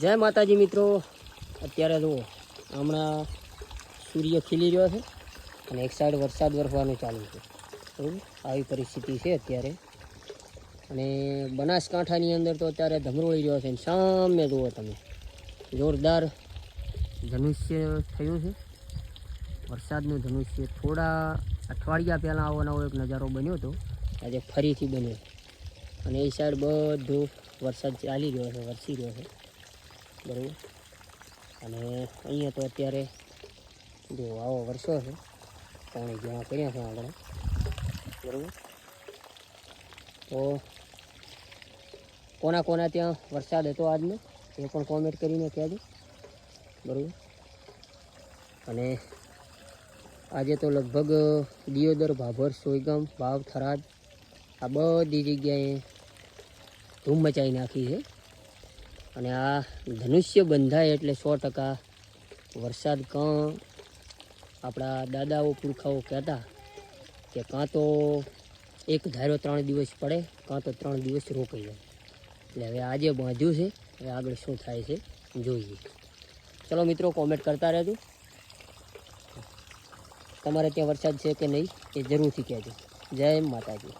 જય માતાજી મિત્રો, અત્યારે જુઓ હમણાં સૂર્ય ખીલી રહ્યો છે અને એક સાઈડ વરસાદ વરસવાનું ચાલુ છે. બરાબર, આવી પરિસ્થિતિ છે અત્યારે. અને બનાસકાંઠાની અંદર તો અત્યારે ધમરોળી રહ્યો છે. સામે જુઓ તમે, જોરદાર ધનુષ્ય થયું છે, વરસાદનું ધનુષ્ય. થોડા અઠવાડિયા પહેલાં આવો નવો એક નજારો બન્યો હતો, આજે ફરીથી બન્યો. અને એ સાઈડ બધું વરસાદ ચાલી રહ્યો છે, વરસી રહ્યો છે. બરાબર, અને અહીંયા તો અત્યારે જો આવો વરસો છે, પાણી જ્યાં કર્યા છે આપણે. બરાબર, તો કોના કોના ત્યાં વરસાદ હતો આજનો એ પણ કોમેન્ટ કરીને કહેજો. બરાબર, અને આજે તો લગભગ દિયોદર, ભાભર, સોયગામ, વાવ, થરાદ આ બધી જગ્યાએ ધૂમ મચાવી નાખી છે. અને આ ધનુષ્ય બંધાય એટલે 100% વરસાદ. કાં આપણા દાદાઓ પુરખાઓ કહેતા કે કાં તો એક ધારો 3 દિવસ પડે, કાં તો 3 દિવસ રોકાઈ જાય. એટલે હવે આજે બાંધ્યું છે, હવે આગળ શું થાય છે જોઈએ. ચલો મિત્રો, કોમેન્ટ કરતા રહેજો. તમારે ત્યાં વરસાદ છે કે નહીં એ જરૂરથી કહેજો. જય માતાજી.